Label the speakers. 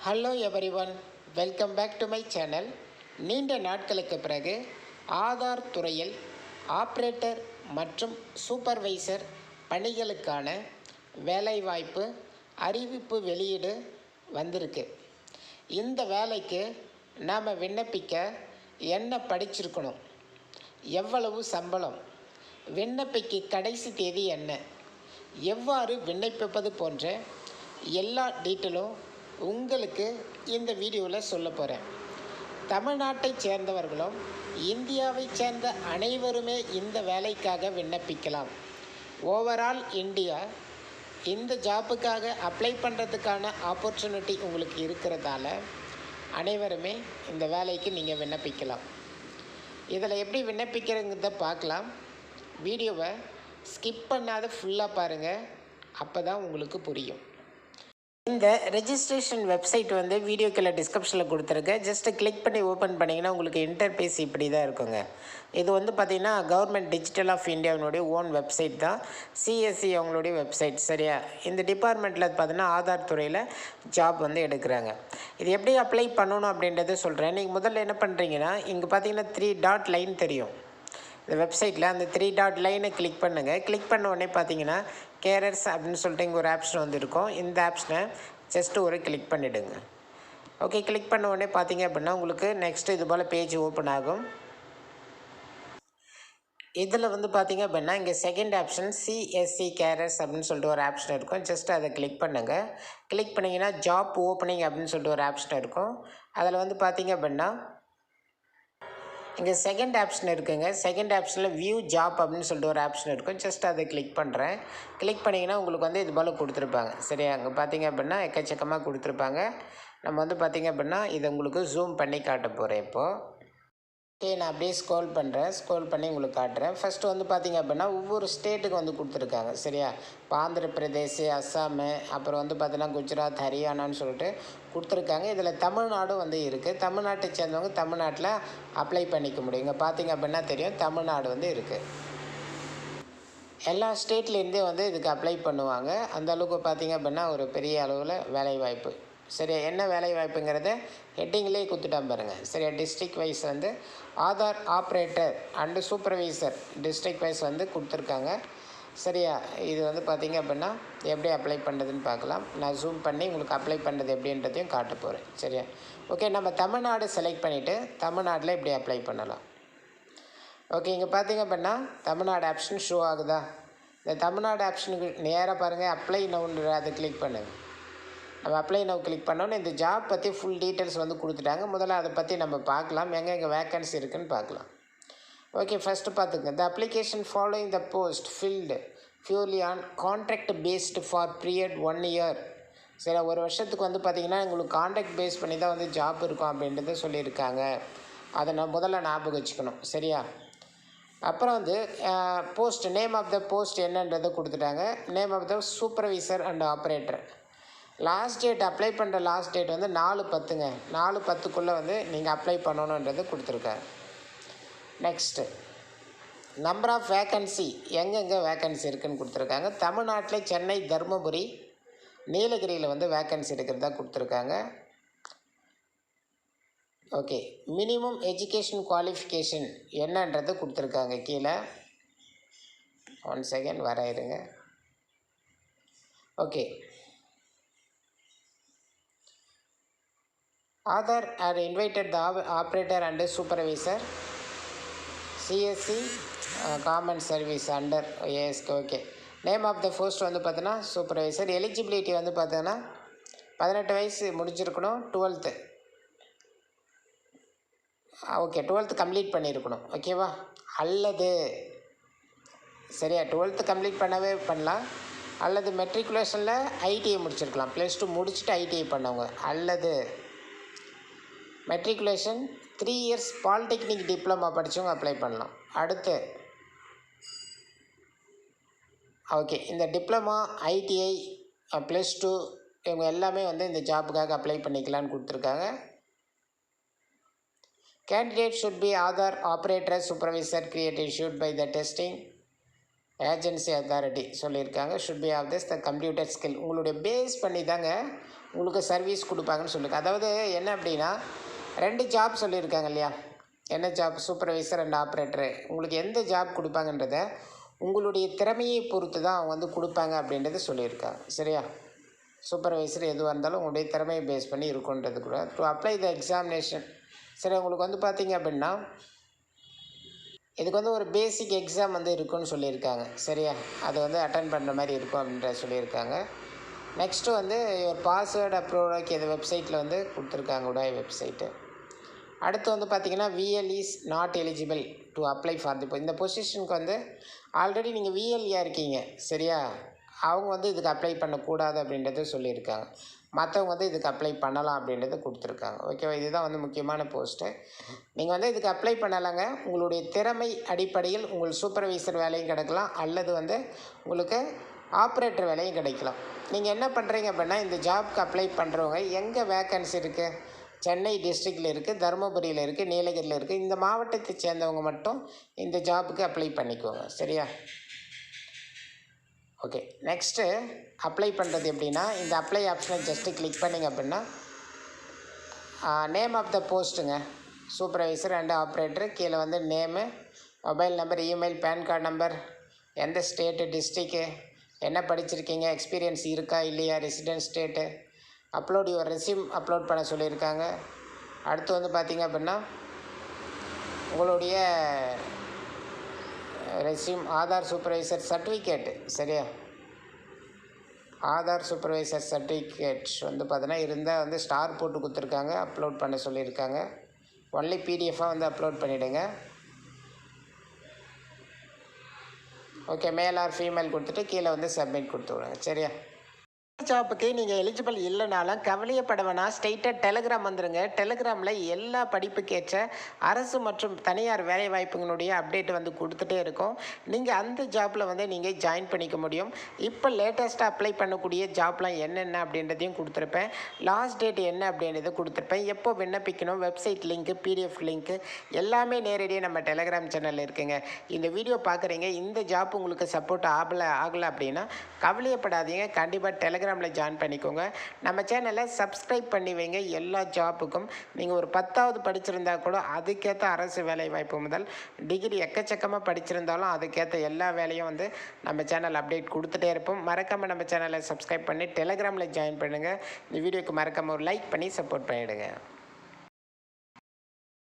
Speaker 1: Hello everyone, welcome back to my channel. நீண்ட நாட்களுக்கு பிறகு ஆதார் துறையில் ஆப்ரேட்டர் மற்றும் சூப்பர்வைசர் பணிகளுக்கான வேலைவாய்ப்பு அறிவிப்பு வெளியீடு வந்திருக்கு. இந்த வேலைக்கு நாம் விண்ணப்பிக்க என்ன படிச்சிருக்கணும், எவ்வளவு சம்பளம், விண்ணப்பிக்க கடைசி தேதி என்ன, எவ்வாறு விண்ணப்பிப்பது போன்ற எல்லா டீட்டெயிலும் உங்களுக்கு இந்த வீடியோவில் சொல்ல போகிறேன். தமிழ்நாட்டை சேர்ந்தவர்களும் இந்தியாவை சேர்ந்த அனைவருமே இந்த வேலைக்காக விண்ணப்பிக்கலாம். ஓவரால் இந்தியா இந்த ஜாப்புக்காக அப்ளை பண்ணுறதுக்கான ஆப்பர்ச்சுனிட்டி உங்களுக்கு இருக்கிறதால அனைவருமே இந்த வேலைக்கு நீங்கள் விண்ணப்பிக்கலாம். இதில் எப்படி விண்ணப்பிக்கிறங்கிறத பார்க்கலாம். வீடியோவை ஸ்கிப் பண்ணாத ஃபுல்லாக பாருங்கள், அப்போ தான் உங்களுக்கு புரியும். இந்த ரெஜிஸ்ட்ரேஷன் வெப்சைட் வீடியோக்குள்ள டிஸ்கிரிப்ஷனில் கொடுத்துருக்கேன். ஜஸ்ட்டு கிளிக் பண்ணி ஓப்பன் பண்ணிங்கன்னா உங்களுக்கு இன்டர்பேஸ் இப்படி தான் இருக்குங்க. இது பார்த்திங்கன்னா கவர்மெண்ட் டிஜிட்டல் ஆஃப் இந்தியாவினுடைய ஓன் வெப்சைட் தான், சிஎஸ்சி அவங்களுடைய வெப்சைட். சரியா? இந்த டிபார்ட்மெண்ட்டில் பார்த்தீங்கன்னா ஆதார் துறையில் ஜாப் எடுக்கிறாங்க. இது எப்படி அப்ளை பண்ணணும் அப்படின்றத சொல்கிறேன். நீங்கள் முதல்ல என்ன பண்ணுறீங்கன்னா, இங்கே பார்த்தீங்கன்னா 3 டாட் லைன் தெரியும் இந்த வெப்சைட்டில். அந்த 3 டாட் லைனை கிளிக் பண்ணுங்கள். கிளிக் பண்ண உடனே பார்த்தீங்கன்னா கேரர்ஸ் அப்படின்னு சொல்லிட்டு இங்கே ஒரு ஆப்ஷன் இருக்கும். இந்த ஆப்ஷனை ஜஸ்ட்டு ஒரு கிளிக் பண்ணிவிடுங்க. ஓகே, கிளிக் பண்ண உடனே பார்த்தீங்க அப்படின்னா உங்களுக்கு நெக்ஸ்ட்டு இது போல் பேஜ் ஓப்பன் ஆகும். இதில் பார்த்தீங்க அப்படின்னா இங்கே செகண்ட் ஆப்ஷன் சிஎஸ்சி கேரர்ஸ் அப்படின்னு சொல்லிட்டு ஒரு ஆப்ஷன் இருக்கும். ஜஸ்ட் அதை கிளிக் பண்ணுங்கள். கிளிக் பண்ணிங்கன்னா ஜாப் ஓப்பனிங் அப்படின்னு சொல்லிட்டு ஒரு ஆப்ஷன் இருக்கும். அதில் பார்த்தீங்க அப்படின்னா இங்கே செகண்ட் ஆப்ஷன் இருக்குங்க. செகண்ட் ஆப்ஷனில் வியூ ஜாப் அப்படின்னு சொல்லிட்டு ஒரு ஆப்ஷன் இருக்கும். ஜஸ்ட் அதை கிளிக் பண்ணுறேன். கிளிக் பண்ணிங்கன்னா உங்களுக்கு இது போல் கொடுத்துருப்பாங்க. சரியா? அங்கே பார்த்தீங்க அப்படின்னா எக்கச்சக்கமாக கொடுத்துருப்பாங்க. நம்ம பார்த்தீங்க அப்படின்னா இதை உங்களுக்கு ஜூம் பண்ணி காட்ட போகிறேன் இப்போது. ஓகே, நான் அப்படியே ஸ்க்ரோல் பண்ணுறேன். ஸ்க்ரோல் பண்ணி உங்களுக்கு காட்டுறேன். ஃபஸ்ட்டு பார்த்தீங்க அப்படின்னா ஒவ்வொரு ஸ்டேட்டுக்கு கொடுத்துருக்காங்க. சரியா? இப்போ ஆந்திர பிரதேஷ், அஸ்ஸாமு, அப்புறம் பார்த்தீங்கன்னா குஜராத், ஹரியானான்னு சொல்லிட்டு கொடுத்துருக்காங்க. இதில் தமிழ்நாடும் இருக்குது. தமிழ்நாட்டை சேர்ந்தவங்க தமிழ்நாட்டில் அப்ளை பண்ணிக்க முடியும். இங்கே பார்த்தீங்க அப்படின்னா தெரியும், தமிழ்நாடு இருக்குது. எல்லா ஸ்டேட்லேருந்தே இதுக்கு அப்ளை பண்ணுவாங்க. அந்த அளவுக்கு பார்த்தீங்க அப்படின்னா ஒரு பெரிய அளவில் வேலைவாய்ப்பு. சரியா? என்ன வேலைவாய்ப்புங்கிறத ஹெட்டிங்லேயே கொடுத்துட்டான் பாருங்கள். சரியா? District wise Aadhaar operator and supervisor district wise கொடுத்துருக்காங்க. சரியா? இது பார்த்திங்க அப்படின்னா எப்படி அப்ளை பண்ணுறதுன்னு பார்க்கலாம். நான் ஜூம் பண்ணி உங்களுக்கு அப்ளை பண்ணுறது எப்படின்றதையும் காட்ட போகிறேன். சரியா? ஓகே, நம்ம தமிழ்நாடு செலக்ட் பண்ணிவிட்டு தமிழ்நாட்டில் எப்படி அப்ளை பண்ணலாம். ஓகே, இங்கே பார்த்திங்க அப்படின்னா தமிழ்நாடு ஆப்ஷன் ஷோ ஆகுதா? இந்த தமிழ்நாடு ஆப்ஷனுக்கு நேராக பாருங்கள், அப்ளை நவுன்ற அதை கிளிக் பண்ணுங்கள். நம்ம அப்ளை நவ் கிளிக் பண்ணோன்னு இந்த ஜாப் பற்றி ஃபுல் டீட்டெயில்ஸ் கொடுத்துட்டாங்க. முதல்ல அதை பற்றி நம்ம பார்க்கலாம், எங்கே வேக்கன்சி இருக்குதுன்னு பார்க்கலாம். ஓகே, ஃபஸ்ட்டு பார்த்துங்க. The application following the post filled purely on contract based for period 1 year. சரி, ஒரு வருஷத்துக்கு பார்த்திங்கன்னா உங்களுக்கு கான்ட்ராக்ட் பேஸ் பண்ணி தான் ஜாப் இருக்கும் அப்படின்றத சொல்லியிருக்காங்க. அதை நான் முதல்ல ஞாபகம் வச்சுக்கணும். சரியா? அப்புறம் post name of the post என்னன்றதை கொடுத்துட்டாங்க. Name of the supervisor and operator. Last date apply பண்ணுற லாஸ்ட் டேட் 4/10ங்க. 4/10க்குள்ளே நீங்கள் அப்ளை பண்ணணுன்றது கொடுத்துருக்காங்க. நெக்ஸ்ட்டு நம்பர் ஆஃப் வேக்கன்சி, எங்கெங்கே வேக்கன்சி இருக்குதுன்னு கொடுத்துருக்காங்க. தமிழ்நாட்டில் சென்னை, தருமபுரி, நீலகிரியில் வேக்கன்சி இருக்கிறதா கொடுத்துருக்காங்க. ஓகே, மினிமம் எஜுகேஷன் குவாலிஃபிகேஷன் என்னன்றதை கொடுத்துருக்காங்க கீழே. 1 செகண்ட் வர இருங்க. Okay, Aadhaar are invited the operator and supervisor CSC common service under yes. Okay, name of the post பார்த்தீங்கன்னா சூப்பர்வைசர். எலிஜிபிலிட்டி பார்த்தீங்கன்னா 18 வயசு முடிஞ்சிருக்கணும். 12th ஓகே, 12th கம்ப்ளீட் பண்ணியிருக்கணும். ஓகேவா? அல்லது சரியா 12th கம்ப்ளீட் பண்ணவே பண்ணலாம், அல்லது மெட்ரிகுலேஷனில் ஐடிஐ முடிச்சிருக்கலாம். +2 முடிச்சுட்டு ஐடிஐ பண்ணவங்க, அல்லது மெட்ரிகுலேஷன் 3 இயர்ஸ் பாலிடெக்னிக் டிப்ளமா படித்தவங்க அப்ளை பண்ணலாம். அடுத்து ஓகே, இந்த டிப்ளமா, ஐடிஐ, +2 இவங்க எல்லாமே இந்த ஜாப்புக்காக அப்ளை பண்ணிக்கலான்னு கொடுத்துருக்காங்க. Candidate should be Aadhaar operator supervisor create issued by the testing agency authority சொல்லியிருக்காங்க. Should be of this the computer skill. உங்களுடைய பேஸ் பண்ணி தாங்க உங்களுக்கு சர்வீஸ் கொடுப்பாங்கன்னு சொல்லியிருக்காங்க. அதாவது என்ன அப்படின்னா 2 ஜாப் சொல்லியிருக்காங்க இல்லையா? என்ன ஜாப்? Supervisor and operator. உங்களுக்கு எந்த ஜாப் கொடுப்பாங்கன்றத உங்களுடைய திறமையை பொறுத்து தான் அவங்க வந்து கொடுப்பாங்க அப்படின்றத சொல்லியிருக்காங்க. சரியா? சூப்பர்வைசர் எதுவாக இருந்தாலும் உங்களுடைய திறமையை பேஸ் பண்ணி இருக்குன்றது கூட. To apply the examination. சரி, உங்களுக்கு வந்து பார்த்தீங்க அப்படின்னா இதுக்கு வந்து ஒரு பேசிக் எக்ஸாம் வந்து இருக்குன்னு சொல்லியிருக்காங்க. சரியா? அது வந்து அட்டன் பண்ணுற மாதிரி இருக்கும் அப்படின்ற சொல்லியிருக்காங்க. நெக்ஸ்ட்டு வந்து ஒரு பாஸ்வேர்டு அப்ரூவ் இது வெப்சைட்டில் வந்து கொடுத்துருக்காங்க, உடாய் வெப்சைட்டு. அடுத்து வந்து பார்த்திங்கன்னா VL is not eligible to apply for இந்த பொசிஷனுக்கு வந்து ஆல்ரெடி நீங்கள் VLயாக இருக்கீங்க. சரியா? அவங்க வந்து இதுக்கு அப்ளை பண்ணக்கூடாது அப்படின்றத சொல்லியிருக்காங்க. மற்றவங்க வந்து இதுக்கு அப்ளை பண்ணலாம் அப்படின்றத கொடுத்துருக்காங்க. ஓகேவா? இதுதான் வந்து முக்கியமான போஸ்ட்டு. நீங்கள் வந்து இதுக்கு அப்ளை பண்ணலாங்க. உங்களுடைய திறமை அடிப்படையில் உங்கள் சூப்பர்வைசர் வேலையும் கிடைக்கலாம், அல்லது வந்து உங்களுக்கு ஆப்ரேட்டர் வேலையும் கிடைக்கலாம். நீங்கள் என்ன பண்ணுறீங்க அப்படின்னா இந்த ஜாப்க்கு அப்ளை பண்ணுறவங்க எங்கே வேக்கன்சி இருக்குது? சென்னை டிஸ்ட்ரிக்டில் இருக்குது, தருமபுரியில் இருக்குது, நீலகிரியில் இருக்குது. இந்த மாவட்டத்தை சேர்ந்தவங்க மட்டும் இந்த ஜாபுக்கு அப்ளை பண்ணிக்குவோங்க. சரியா? ஓகே. நெக்ஸ்ட்டு அப்ளை பண்ணுறது எப்படின்னா இந்த அப்ளை ஆப்ஷனை ஜஸ்ட்டு கிளிக் பண்ணிங்க அப்படின்னா நேம் ஆஃப் த போஸ்ட்டுங்க, சூப்பர்வைசர் அண்ட் ஆப்ரேட்டர். கீழே வந்து name, mobile number, email, PAN card number, எந்த ஸ்டேட்டு, டிஸ்ட்ரிக்கு, என்ன படிச்சிருக்கீங்க, எக்ஸ்பீரியன்ஸ் இருக்கா இல்லையா, resident state, upload your resume upload பண்ண சொல்லியிருக்காங்க. அடுத்து வந்து பார்த்திங்க அப்படின்னா உங்களுடைய ரெஸ்யூம், ஆதார் சூப்பர்வைசர் சர்டிஃபிகேட்டு. சரியா? ஆதார் சூப்பர்வைசர் சர்டிஃபிகேட் வந்து பார்த்தீங்கன்னா இருந்தால் வந்து ஸ்டார் போட்டு கொடுத்துருக்காங்க, அப்லோட் பண்ண சொல்லியிருக்காங்க. ஒன்லி PDF-ஆக வந்து அப்லோட் பண்ணிவிடுங்க. ஓகே. மேல் ஆர் ஃபீமேல் கொடுத்துட்டு கீழே வந்து சப்மிட் கொடுத்து விடுங்க. சரியா? ஜாப்புக்கு நீங்கள் எலிஜிபிள் இல்லைனாலும் கவலையப்பட வேணாம். ஸ்ட்ரெயிட்டாக டெலிகிராம் வந்துடுங்க. டெலிகிராமில் எல்லா படிப்புக்கேற்ற அரசு மற்றும் தனியார் வேலைவாய்ப்புகளுடைய அப்டேட் வந்து கொடுத்துட்டே இருக்கும். நீங்கள் அந்த ஜாப்பில் வந்து நீங்கள் ஜாயின் பண்ணிக்க முடியும். இப்போ லேட்டஸ்ட்டாக அப்ளை பண்ணக்கூடிய ஜாப்லாம் என்னென்ன அப்படின்றதையும் கொடுத்துருப்பேன். லாஸ்ட் டேட் என்ன அப்படின்றத கொடுத்துருப்பேன். எப்போ விண்ணப்பிக்கணும், வெப்சைட் லிங்க்கு, PDF லிங்க்கு எல்லாமே நேரடியாக நம்ம டெலிகிராம் சேனலில் இருக்குங்க. இந்த வீடியோ பார்க்குறீங்க, இந்த ஜாப் உங்களுக்கு சப்போர்ட் ஆகலை அப்படின்னா கவலையப்படாதீங்க. கண்டிப்பாக டெலிகிராமில் ஜாயின் பண்ணிக்கோங்க. நம்ம சேனலை சப்ஸ்கிரைப் பண்ணி வைங்க. எல்லா ஜாப்புக்கும் நீங்கள் ஒரு 10வது படிச்சிருந்தா கூட அதுக்கேற்ற அரசு வேலை வாய்ப்பு முதல் டிகிரி எக்கச்சக்கமாக படிச்சிருந்தாலும் அதுக்கேற்ற எல்லா வேலையும் வந்து நம்ம சேனல் அப்டேட் கொடுத்துட்டே இருப்போம். மறக்காமல் நம்ம சேனலை சப்ஸ்கிரைப் பண்ணி டெலிகிராமில் ஜாயின் பண்ணுங்கள். இந்த வீடியோக்கு மறக்காமல் ஒரு லைக் பண்ணி சப்போர்ட் பண்ணிவிடுங்க.